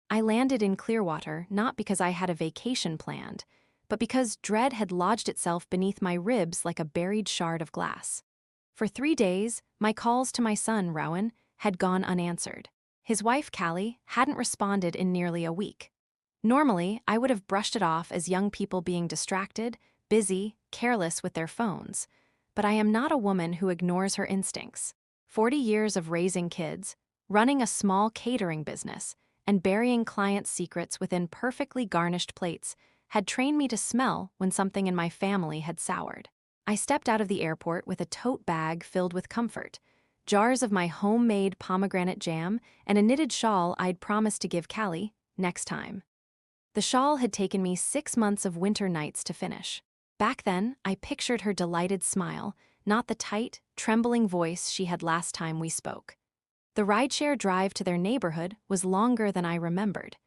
I landed in Clearwater not because I had a vacation planned, but because dread had lodged itself beneath my ribs like a buried shard of glass. For 3 days, my calls to my son, Rowan, had gone unanswered. His wife, Callie, hadn't responded in nearly a week. Normally, I would have brushed it off as young people being distracted, busy, careless with their phones. But I am not a woman who ignores her instincts. 40 years of raising kids, running a small catering business, and burying clients' secrets within perfectly garnished plates had trained me to smell when something in my family had soured. I stepped out of the airport with a tote bag filled with comfort, jars of my homemade pomegranate jam, and a knitted shawl I'd promised to give Callie next time. The shawl had taken me 6 months of winter nights to finish. Back then, I pictured her delighted smile, not the tight, trembling voice she had last time we spoke. The rideshare drive to their neighborhood was longer than I remembered.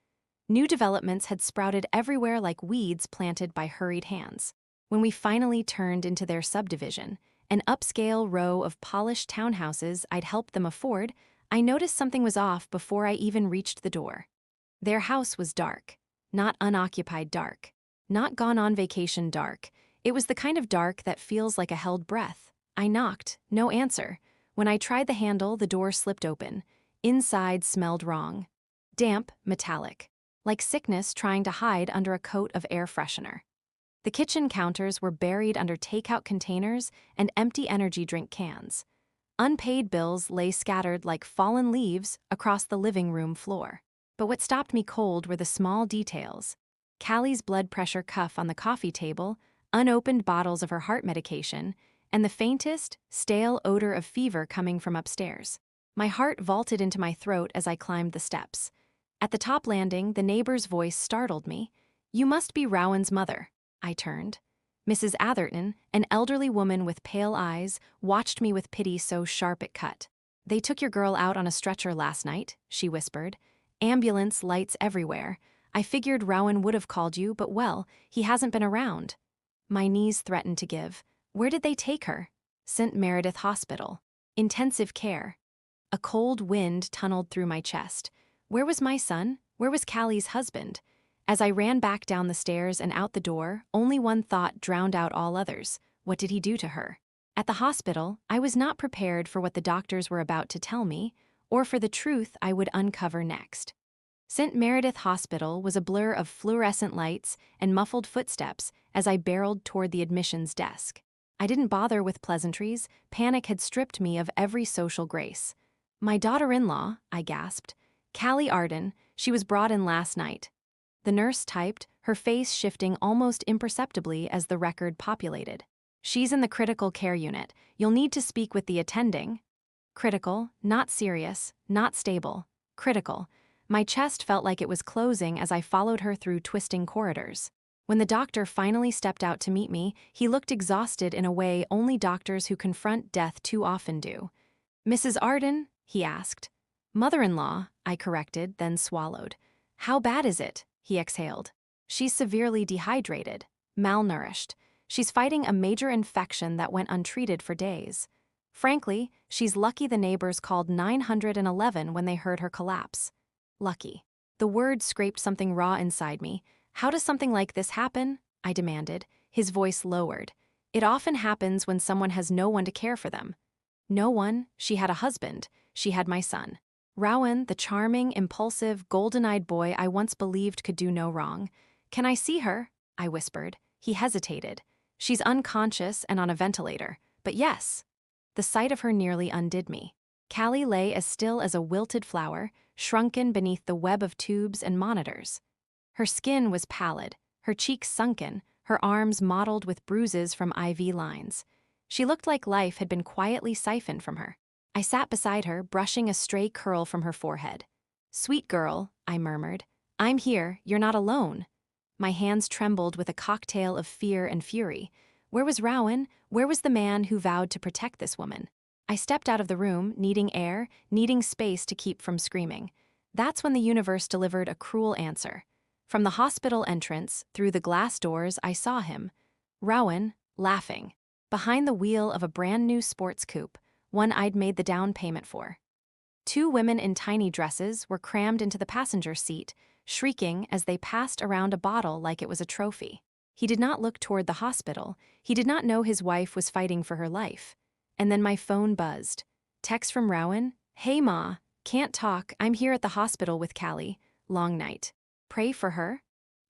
New developments had sprouted everywhere like weeds planted by hurried hands. When we finally turned into their subdivision, an upscale row of polished townhouses I'd helped them afford, I noticed something was off before I even reached the door. Their house was dark. Not unoccupied dark. Not gone on vacation dark. It was the kind of dark that feels like a held breath. I knocked, no answer. When I tried the handle, the door slipped open. Inside smelled wrong. Damp, metallic. Like sickness trying to hide under a coat of air freshener. The kitchen counters were buried under takeout containers and empty energy drink cans. Unpaid bills lay scattered like fallen leaves across the living room floor. But what stopped me cold were the small details. Callie's blood pressure cuff on the coffee table, unopened bottles of her heart medication, and the faintest, stale odor of fever coming from upstairs. My heart vaulted into my throat as I climbed the steps. At the top landing, the neighbor's voice startled me. "You must be Rowan's mother." I turned. Mrs. Atherton, an elderly woman with pale eyes, watched me with pity so sharp it cut. "They took your girl out on a stretcher last night," she whispered. "Ambulance lights everywhere. I figured Rowan would have called you, but well, he hasn't been around." My knees threatened to give. Where did they take her? St. Meredith Hospital. Intensive care. A cold wind tunneled through my chest. Where was my son? Where was Callie's husband? As I ran back down the stairs and out the door, only one thought drowned out all others. What did he do to her? At the hospital, I was not prepared for what the doctors were about to tell me, or for the truth I would uncover next. St. Meredith Hospital was a blur of fluorescent lights and muffled footsteps as I barreled toward the admissions desk. I didn't bother with pleasantries. Panic had stripped me of every social grace. "My daughter-in-law," I gasped. "Callie Arden. She was brought in last night." The nurse typed, her face shifting almost imperceptibly as the record populated. "She's in the critical care unit. You'll need to speak with the attending." Critical, not serious, not stable. Critical. My chest felt like it was closing as I followed her through twisting corridors. When the doctor finally stepped out to meet me, he looked exhausted in a way only doctors who confront death too often do. "Mrs. Arden?" he asked. "Mother-in-law," I corrected, then swallowed. "How bad is it?" he exhaled. "She's severely dehydrated, malnourished. She's fighting a major infection that went untreated for days. Frankly, she's lucky the neighbors called 911 when they heard her collapse." Lucky. The word scraped something raw inside me. "How does something like this happen?" I demanded, his voice lowered. "It often happens when someone has no one to care for them." No one. She had a husband. She had my son. Rowan, the charming, impulsive, golden-eyed boy I once believed could do no wrong. "Can I see her?" I whispered. He hesitated. "She's unconscious and on a ventilator. But yes." The sight of her nearly undid me. Callie lay as still as a wilted flower, shrunken beneath the web of tubes and monitors. Her skin was pallid, her cheeks sunken, her arms mottled with bruises from IV lines. She looked like life had been quietly siphoned from her. I sat beside her, brushing a stray curl from her forehead. "Sweet girl," I murmured. "I'm here, you're not alone." My hands trembled with a cocktail of fear and fury. Where was Rowan? Where was the man who vowed to protect this woman? I stepped out of the room, needing air, needing space to keep from screaming. That's when the universe delivered a cruel answer. From the hospital entrance, through the glass doors, I saw him. Rowan, laughing. Behind the wheel of a brand new sports coupe, one I'd made the down payment for. Two women in tiny dresses were crammed into the passenger seat, shrieking as they passed around a bottle like it was a trophy. He did not look toward the hospital. He did not know his wife was fighting for her life. And then my phone buzzed. Text from Rowan. Hey Ma, can't talk, I'm here at the hospital with Callie. Long night. Pray for her?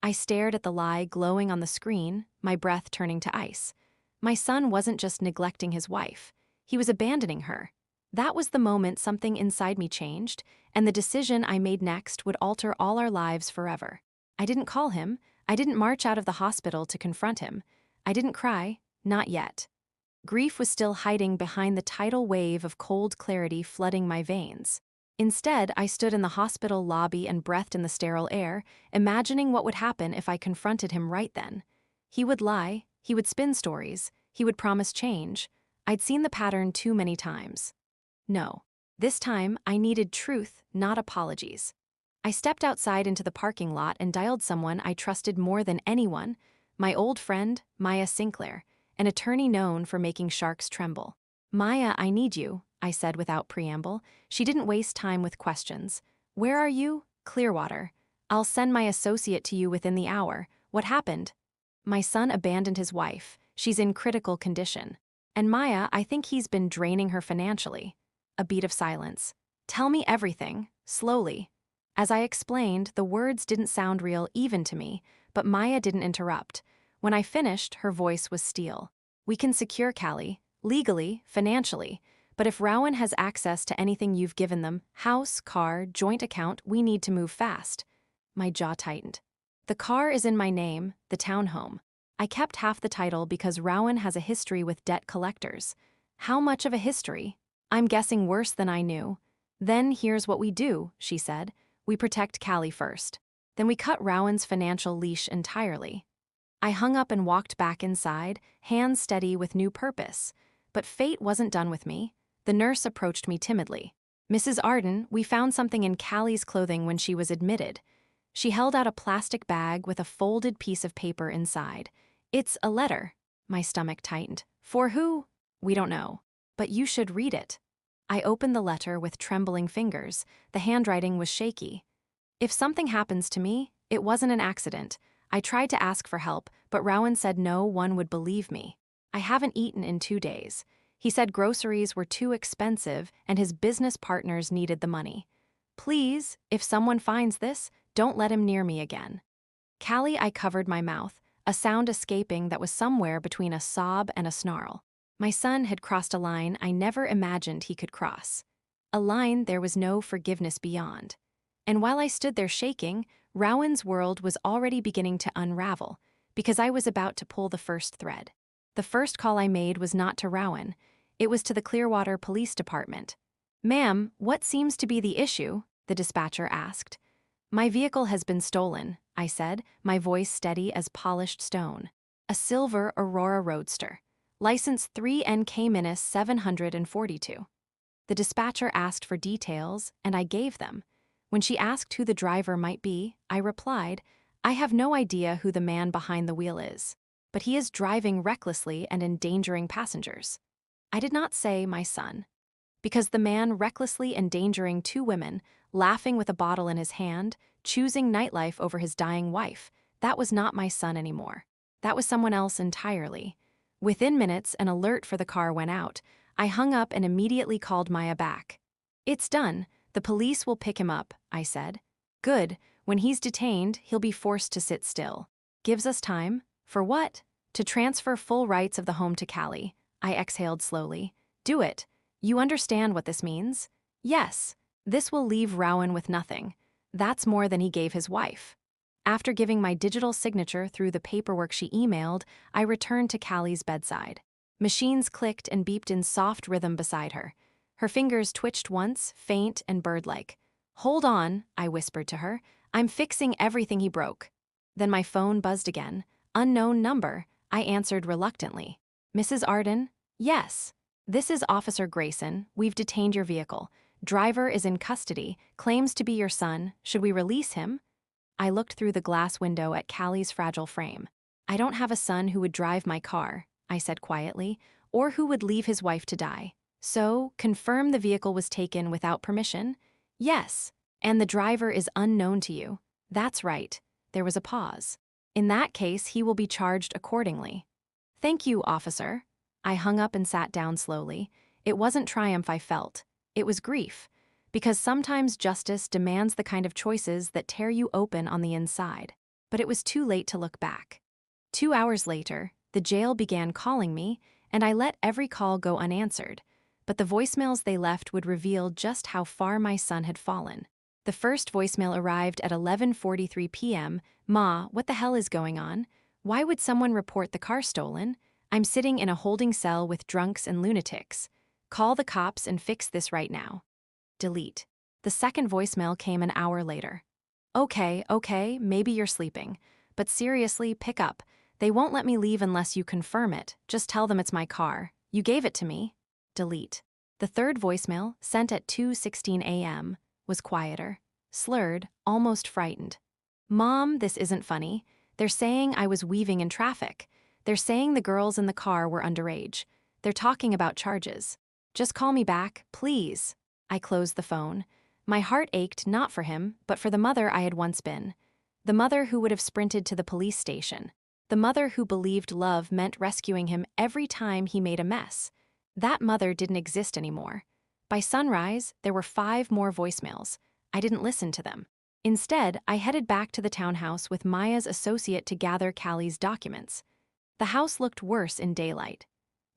I stared at the lie glowing on the screen, my breath turning to ice. My son wasn't just neglecting his wife. He was abandoning her. That was the moment something inside me changed, and the decision I made next would alter all our lives forever. I didn't call him. I didn't march out of the hospital to confront him. I didn't cry, not yet. Grief was still hiding behind the tidal wave of cold clarity flooding my veins. Instead, I stood in the hospital lobby and breathed in the sterile air, imagining what would happen if I confronted him right then. He would lie, he would spin stories, he would promise change. I'd seen the pattern too many times. No. This time, I needed truth, not apologies. I stepped outside into the parking lot and dialed someone I trusted more than anyone, my old friend, Maya Sinclair, an attorney known for making sharks tremble. Maya, I need you, I said without preamble. She didn't waste time with questions. Where are you? Clearwater. I'll send my associate to you within the hour. What happened? My son abandoned his wife. She's in critical condition. And Maya, I think he's been draining her financially. A beat of silence. Tell me everything, slowly. As I explained, the words didn't sound real even to me, but Maya didn't interrupt. When I finished, her voice was steel. We can secure Callie, legally, financially, but if Rowan has access to anything you've given them, house, car, joint account, we need to move fast. My jaw tightened. The car is in my name, the townhome. I kept half the title because Rowan has a history with debt collectors. How much of a history? I'm guessing worse than I knew. Then here's what we do, she said. We protect Callie first. Then we cut Rowan's financial leash entirely. I hung up and walked back inside, hands steady with new purpose. But fate wasn't done with me. The nurse approached me timidly. Mrs. Arden, we found something in Callie's clothing when she was admitted. She held out a plastic bag with a folded piece of paper inside. It's a letter. My stomach tightened. For who? We don't know. But you should read it. I opened the letter with trembling fingers. The handwriting was shaky. If something happens to me, it wasn't an accident. I tried to ask for help, but Rowan said no one would believe me. I haven't eaten in 2 days. He said groceries were too expensive and his business partners needed the money. Please, if someone finds this, don't let him near me again. Callie, I covered my mouth, a sound escaping that was somewhere between a sob and a snarl. My son had crossed a line I never imagined he could cross. A line there was no forgiveness beyond. And while I stood there shaking, Rowan's world was already beginning to unravel, because I was about to pull the first thread. The first call I made was not to Rowan. It was to the Clearwater Police Department. Ma'am, what seems to be the issue? The dispatcher asked. My vehicle has been stolen, I said, my voice steady as polished stone. A silver Aurora Roadster. License 3NK-742. The dispatcher asked for details, and I gave them. When she asked who the driver might be, I replied, I have no idea who the man behind the wheel is, but he is driving recklessly and endangering passengers. I did not say my son, because the man recklessly endangering 2 women, laughing with a bottle in his hand, choosing nightlife over his dying wife, that was not my son anymore. That was someone else entirely. Within minutes, an alert for the car went out. I hung up and immediately called Maya back. It's done. The police will pick him up, I said. Good. When he's detained, he'll be forced to sit still. Gives us time? For what? To transfer full rights of the home to Callie. I exhaled slowly. Do it. You understand what this means? Yes. This will leave Rowan with nothing. That's more than he gave his wife. After giving my digital signature through the paperwork she emailed, I returned to Callie's bedside. Machines clicked and beeped in soft rhythm beside her. Her fingers twitched once, faint and bird-like. Hold on, I whispered to her. I'm fixing everything he broke. Then my phone buzzed again. Unknown number. I answered reluctantly. Mrs. Arden? Yes. This is Officer Grayson. We've detained your vehicle. Driver is in custody. Claims to be your son. Should we release him? I looked through the glass window at Callie's fragile frame. I don't have a son who would drive my car, I said quietly, or who would leave his wife to die. So, confirm the vehicle was taken without permission? Yes. And the driver is unknown to you. That's right. There was a pause. In that case, he will be charged accordingly. Thank you, officer. I hung up and sat down slowly. It wasn't triumph I felt. It was grief. Because sometimes justice demands the kind of choices that tear you open on the inside. But it was too late to look back. 2 hours later, the jail began calling me, and I let every call go unanswered. But the voicemails they left would reveal just how far my son had fallen. The first voicemail arrived at 11:43 p.m. "Ma, what the hell is going on? Why would someone report the car stolen? I'm sitting in a holding cell with drunks and lunatics. Call the cops and fix this right now." Delete. The second voicemail came an hour later. Okay, maybe you're sleeping. But seriously, pick up. They won't let me leave unless you confirm it. Just tell them it's my car. You gave it to me. Delete. The third voicemail, sent at 2:16 a.m., was quieter, slurred, almost frightened. "Mom, this isn't funny. They're saying I was weaving in traffic. They're saying the girls in the car were underage. They're talking about charges. Just call me back, please." I closed the phone. My heart ached not for him, but for the mother I had once been. The mother who would have sprinted to the police station. The mother who believed love meant rescuing him every time he made a mess. That mother didn't exist anymore. By sunrise, there were 5 more voicemails. I didn't listen to them. Instead, I headed back to the townhouse with Maya's associate to gather Callie's documents. The house looked worse in daylight.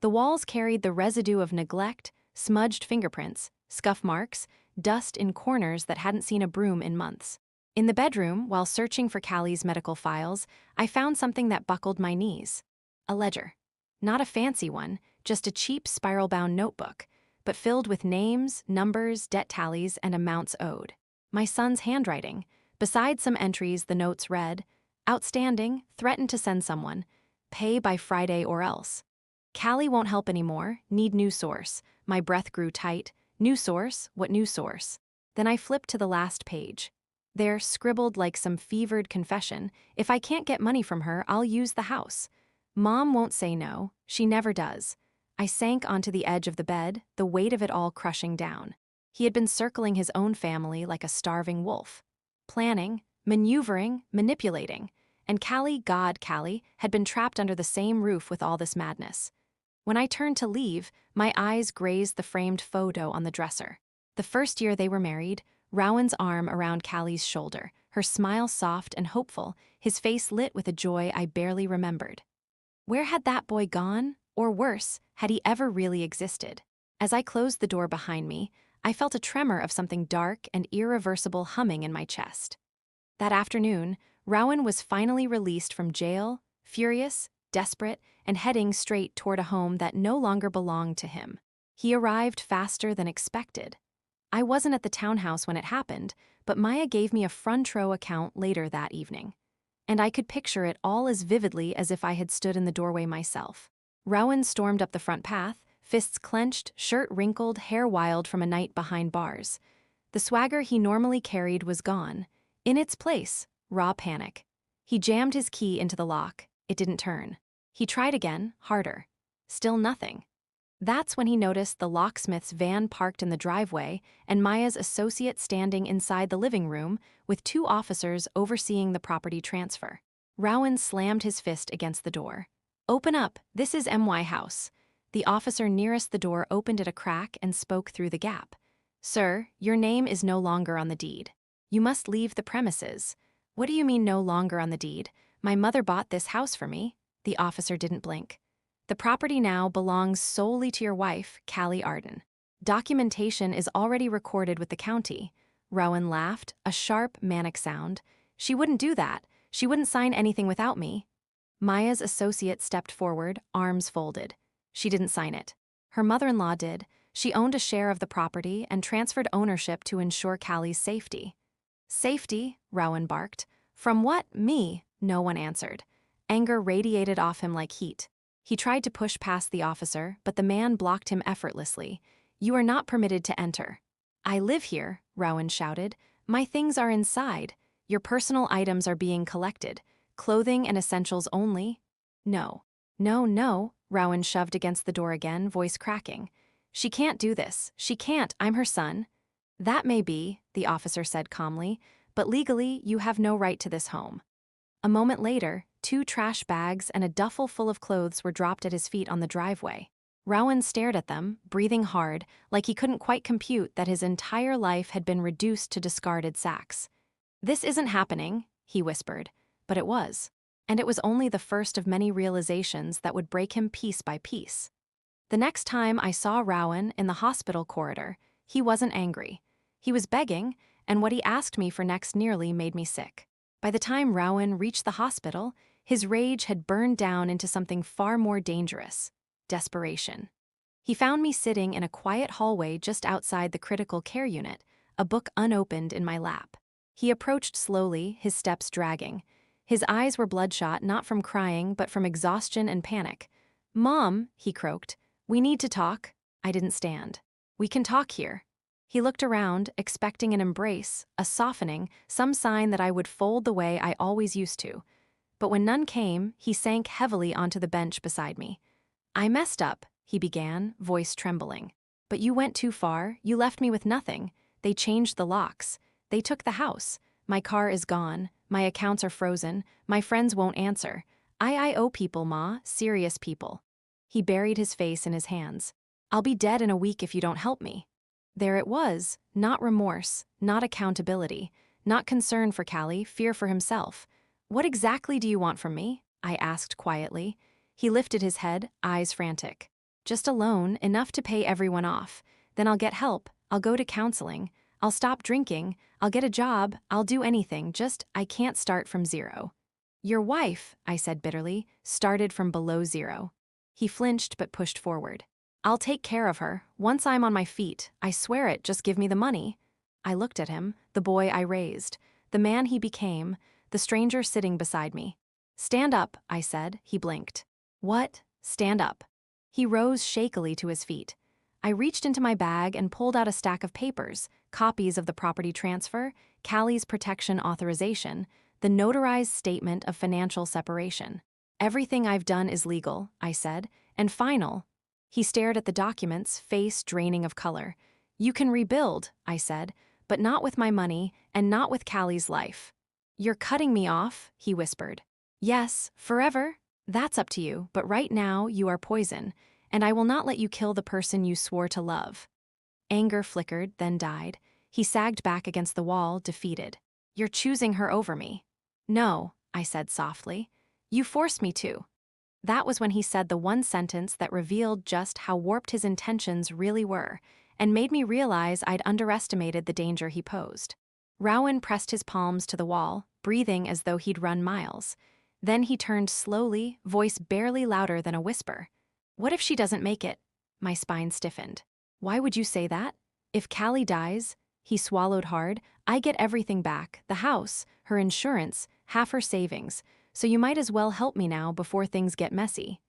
The walls carried the residue of neglect, smudged fingerprints, scuff marks, dust in corners that hadn't seen a broom in months. In the bedroom, while searching for Callie's medical files, I found something that buckled my knees. A ledger. Not a fancy one, just a cheap spiral-bound notebook, but filled with names, numbers, debt tallies, and amounts owed. My son's handwriting. Beside some entries, the notes read, "Outstanding, threatened to send someone. Pay by Friday or else. Callie won't help anymore, need new source." My breath grew tight. New source? What new source? Then I flipped to the last page. There, scribbled like some fevered confession, "If I can't get money from her, I'll use the house. Mom won't say no, she never does." I sank onto the edge of the bed, the weight of it all crushing down. He had been circling his own family like a starving wolf. Planning, maneuvering, manipulating. And Callie, God, Callie, had been trapped under the same roof with all this madness. When I turned to leave, my eyes grazed the framed photo on the dresser. The first year they were married, Rowan's arm around Callie's shoulder, her smile soft and hopeful, his face lit with a joy I barely remembered. Where had that boy gone? Or worse, had he ever really existed? As I closed the door behind me, I felt a tremor of something dark and irreversible humming in my chest. That afternoon, Rowan was finally released from jail, furious, desperate, and heading straight toward a home that no longer belonged to him. He arrived faster than expected. I wasn't at the townhouse when it happened, but Maya gave me a front row account later that evening. And I could picture it all as vividly as if I had stood in the doorway myself. Rowan stormed up the front path, fists clenched, shirt wrinkled, hair wild from a night behind bars. The swagger he normally carried was gone. In its place, raw panic. He jammed his key into the lock. It didn't turn. He tried again, harder. Still nothing. That's when he noticed the locksmith's van parked in the driveway and Maya's associate standing inside the living room with 2 officers overseeing the property transfer. Rowan slammed his fist against the door. "Open up, this is MY House." The officer nearest the door opened it a crack and spoke through the gap. "Sir, your name is no longer on the deed. You must leave the premises." "What do you mean no longer on the deed? My mother bought this house for me." The officer didn't blink. "The property now belongs solely to your wife, Callie Arden. Documentation is already recorded with the county." Rowan laughed, a sharp, manic sound. "She wouldn't do that. She wouldn't sign anything without me." Maya's associate stepped forward, arms folded. "She didn't sign it. Her mother-in-law did. She owned a share of the property and transferred ownership to ensure Callie's safety." "Safety?" Rowan barked. "From what? Me?" No one answered. Anger radiated off him like heat. He tried to push past the officer, but the man blocked him effortlessly. "You are not permitted to enter." "I live here," Rowan shouted. "My things are inside. Your personal items are being collected. Clothing and essentials only." "No. No," Rowan shoved against the door again, voice cracking. "She can't do this. She can't. I'm her son." "That may be," the officer said calmly, but legally, you have no right to this home. A moment later, 2 trash bags and a duffel full of clothes were dropped at his feet on the driveway. Rowan stared at them, breathing hard, like he couldn't quite compute that his entire life had been reduced to discarded sacks. "This isn't happening," he whispered, but it was. And it was only the first of many realizations that would break him piece by piece. The next time I saw Rowan in the hospital corridor, he wasn't angry. He was begging, and what he asked me for next nearly made me sick. By the time Rowan reached the hospital, his rage had burned down into something far more dangerous: desperation. He found me sitting in a quiet hallway just outside the critical care unit, a book unopened in my lap. He approached slowly, his steps dragging. His eyes were bloodshot, not from crying, but from exhaustion and panic. "Mom," he croaked, "we need to talk." I didn't stand. "We can talk here." He looked around, expecting an embrace, a softening, some sign that I would fold the way I always used to. But when none came, he sank heavily onto the bench beside me. "I messed up," he began, voice trembling. "But you went too far, you left me with nothing. They changed the locks. They took the house. My car is gone, my accounts are frozen, my friends won't answer. I owe people, Ma, serious people." He buried his face in his hands. "I'll be dead in a week if you don't help me." There it was, not remorse, not accountability, not concern for Callie, fear for himself. "What exactly do you want from me?" I asked quietly. He lifted his head, eyes frantic. "Just a loan, enough to pay everyone off. Then I'll get help, I'll go to counseling, I'll stop drinking, I'll get a job, I'll do anything, just I can't start from zero." "Your wife," I said bitterly, "started from below zero." He flinched but pushed forward. "I'll take care of her, once I'm on my feet, I swear it, just give me the money." I looked at him, the boy I raised, the man he became, the stranger sitting beside me. "Stand up," I said. He blinked. "What? Stand up." He rose shakily to his feet. I reached into my bag and pulled out a stack of papers, copies of the property transfer, Callie's protection authorization, the notarized statement of financial separation. "Everything I've done is legal," I said, "and final." He stared at the documents, face draining of color. "You can rebuild," I said, "but not with my money and not with Callie's life." "You're cutting me off," he whispered. "Yes, forever. That's up to you, but right now you are poison, and I will not let you kill the person you swore to love." Anger flickered, then died. He sagged back against the wall, defeated. "You're choosing her over me." "No," I said softly. "You forced me to." That was when he said the one sentence that revealed just how warped his intentions really were, and made me realize I'd underestimated the danger he posed. Rowan pressed his palms to the wall, breathing as though he'd run miles. Then he turned slowly, voice barely louder than a whisper. "What if she doesn't make it?" My spine stiffened. "Why would you say that? If Callie dies," he swallowed hard, "I get everything back, the house, her insurance, half her savings, so you might as well help me now before things get messy."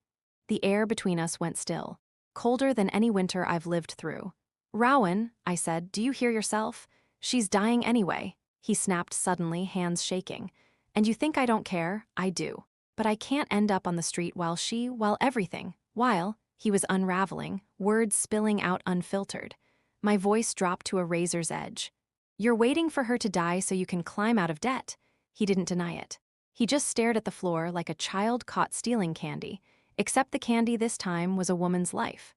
The air between us went still, colder than any winter I've lived through. "Rowan," I said, "do you hear yourself? She's dying anyway." He snapped suddenly, hands shaking. "And you think I don't care? I do. But I can't end up on the street while everything, while," he was unraveling, words spilling out unfiltered. My voice dropped to a razor's edge. "You're waiting for her to die so you can climb out of debt." He didn't deny it. He just stared at the floor like a child caught stealing candy, except the candy this time was a woman's life.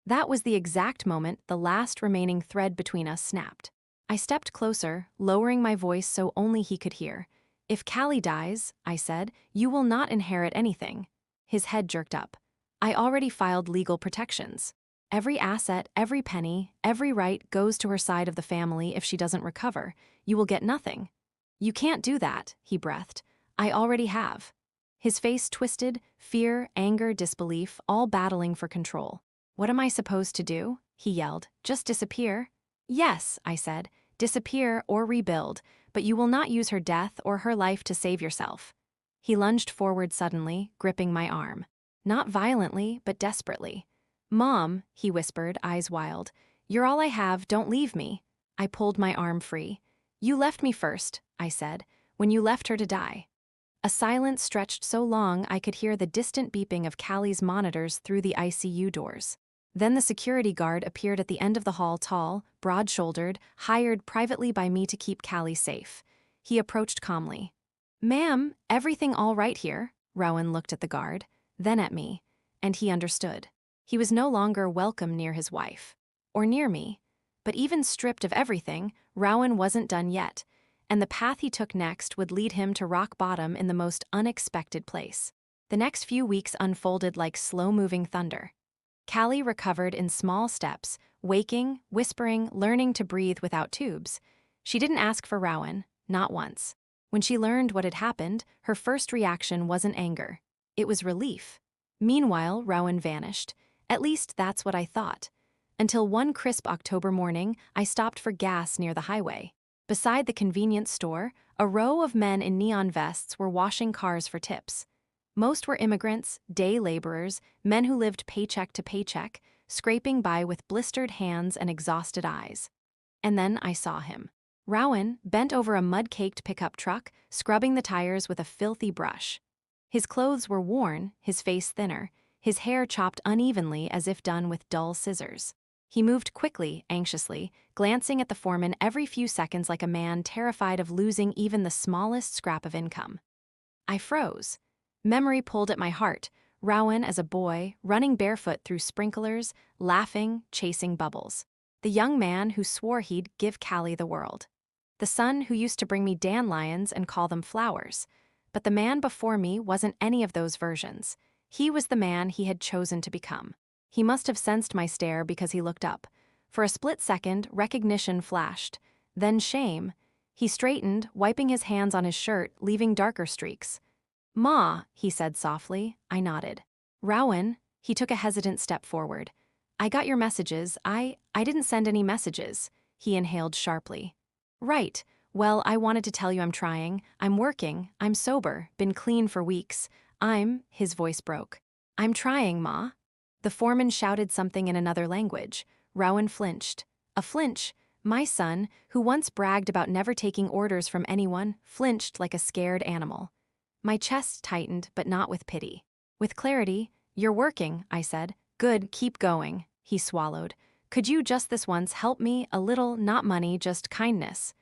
That was the exact moment the last remaining thread between us snapped. I stepped closer, lowering my voice so only he could hear. "If Callie dies," I said, "you will not inherit anything." His head jerked up. "I already filed legal protections. Every asset, every penny, every right goes to her side of the family if she doesn't recover. You will get nothing." "You can't do that," he breathed. "I already have." His face twisted, fear, anger, disbelief, all battling for control. "What am I supposed to do?" he yelled. "Just disappear?" "Yes," I said, "disappear or rebuild, but you will not use her death or her life to save yourself." He lunged forward suddenly, gripping my arm. Not violently, but desperately. "Mom," he whispered, eyes wild, "you're all I have, don't leave me." I pulled my arm free. "You left me first," I said, "when you left her to die." A silence stretched so long I could hear the distant beeping of Callie's monitors through the ICU doors. Then the security guard appeared at the end of the hall, tall, broad-shouldered, hired privately by me to keep Callie safe. He approached calmly. "Ma'am, everything all right here?" Rowan looked at the guard, then at me, and he understood. He was no longer welcome near his wife. Or near me. But even stripped of everything, Rowan wasn't done yet, and the path he took next would lead him to rock bottom in the most unexpected place. The next few weeks unfolded like slow-moving thunder. Callie recovered in small steps, waking, whispering, learning to breathe without tubes. She didn't ask for Rowan, not once. When she learned what had happened, her first reaction wasn't anger. It was relief. Meanwhile, Rowan vanished. At least that's what I thought. Until one crisp October morning, I stopped for gas near the highway. Beside the convenience store, a row of men in neon vests were washing cars for tips. Most were immigrants, day laborers, men who lived paycheck to paycheck, scraping by with blistered hands and exhausted eyes. And then I saw him. Rowan, bent over a mud-caked pickup truck, scrubbing the tires with a filthy brush. His clothes were worn, his face thinner, his hair chopped unevenly as if done with dull scissors. He moved quickly, anxiously, glancing at the foreman every few seconds like a man terrified of losing even the smallest scrap of income. I froze. Memory pulled at my heart, Rowan as a boy, running barefoot through sprinklers, laughing, chasing bubbles. The young man who swore he'd give Callie the world. The son who used to bring me dandelions and call them flowers. But the man before me wasn't any of those versions. He was the man he had chosen to become. He must have sensed my stare because he looked up. For a split second, recognition flashed. Then shame. He straightened, wiping his hands on his shirt, leaving darker streaks. "Ma," he said softly. I nodded. "Rowan," he took a hesitant step forward. "I got your messages. I didn't send any messages." He inhaled sharply. "Right. Well, I wanted to tell you I'm trying. I'm working. I'm sober. Been clean for weeks. His voice broke. "I'm trying, Ma." The foreman shouted something in another language. Rowan flinched. A flinch. My son, who once bragged about never taking orders from anyone, flinched like a scared animal. My chest tightened, but not with pity. With clarity, "You're working," I said. "Good, keep going." He swallowed. "Could you just this once help me, a little, not money, just kindness?"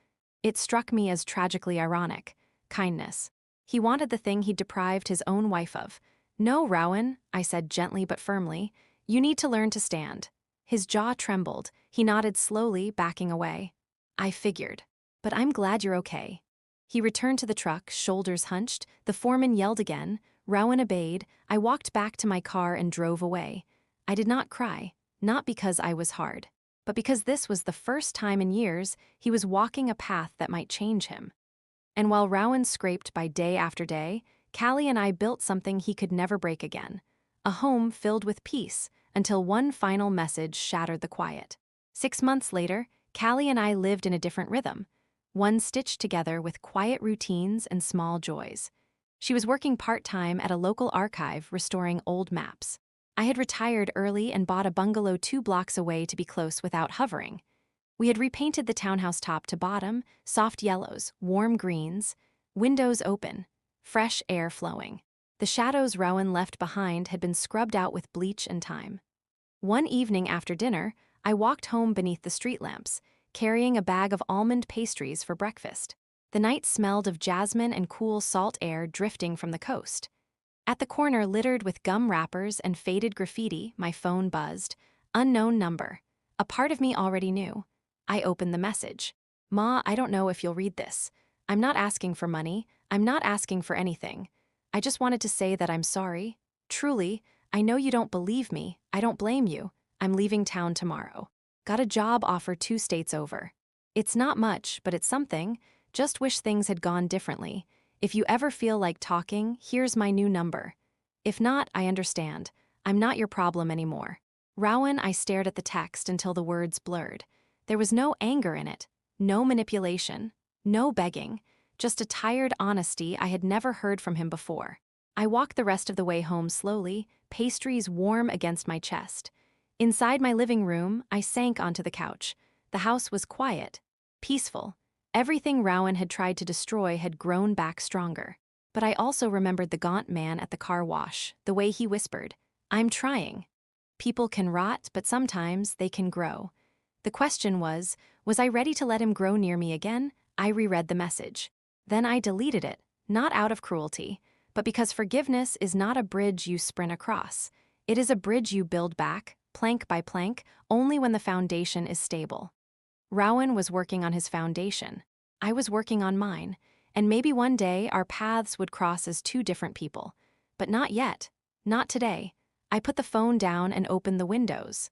It struck me as tragically ironic. Kindness. He wanted the thing he'd deprived his own wife of. "No, Rowan," I said gently but firmly. "You need to learn to stand." His jaw trembled. He nodded slowly, backing away. I figured. "But I'm glad you're okay." He returned to the truck, shoulders hunched. The foreman yelled again. Rowan obeyed. I walked back to my car and drove away. I did not cry, not because I was hard, but because this was the first time in years he was walking a path that might change him. And while Rowan scraped by day after day, Callie and I built something he could never break again. A home filled with peace, until one final message shattered the quiet. 6 months later, Callie and I lived in a different rhythm, one stitched together with quiet routines and small joys. She was working part-time at a local archive restoring old maps. I had retired early and bought a bungalow 2 blocks away to be close without hovering. We had repainted the townhouse top to bottom, soft yellows, warm greens, windows open, fresh air flowing. The shadows Rowan left behind had been scrubbed out with bleach and time. One evening after dinner, I walked home beneath the street lamps, carrying a bag of almond pastries for breakfast. The night smelled of jasmine and cool salt air drifting from the coast. At the corner littered with gum wrappers and faded graffiti, my phone buzzed. Unknown number. A part of me already knew. I opened the message. "Ma, I don't know if you'll read this. I'm not asking for money. I'm not asking for anything. I just wanted to say that I'm sorry. Truly, I know you don't believe me. I don't blame you. I'm leaving town tomorrow. Got a job offer 2 states over. It's not much, but it's something. Just wish things had gone differently. If you ever feel like talking, here's my new number. If not, I understand. I'm not your problem anymore." Rowan, I stared at the text until the words blurred. There was no anger in it, no manipulation, no begging, just a tired honesty I had never heard from him before. I walked the rest of the way home slowly, pastries warm against my chest. Inside my living room, I sank onto the couch. The house was quiet, peaceful. Everything Rowan had tried to destroy had grown back stronger. But I also remembered the gaunt man at the car wash, the way he whispered, "I'm trying." People can rot, but sometimes they can grow. The question was I ready to let him grow near me again? I reread the message. Then I deleted it, not out of cruelty, but because forgiveness is not a bridge you sprint across. It is a bridge you build back, plank by plank, only when the foundation is stable. Rowan was working on his foundation. I was working on mine, and maybe one day our paths would cross as two different people. But not yet. Not today. I put the phone down and opened the windows.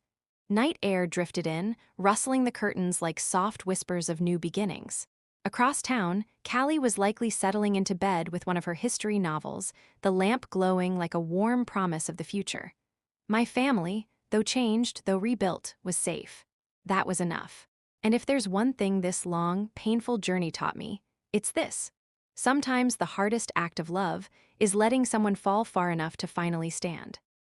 Night air drifted in, rustling the curtains like soft whispers of new beginnings. Across town, Callie was likely settling into bed with one of her history novels, the lamp glowing like a warm promise of the future. My family, though changed, though rebuilt, was safe. That was enough. And if there's one thing this long, painful journey taught me, it's this. Sometimes the hardest act of love is letting someone fall far enough to finally stand.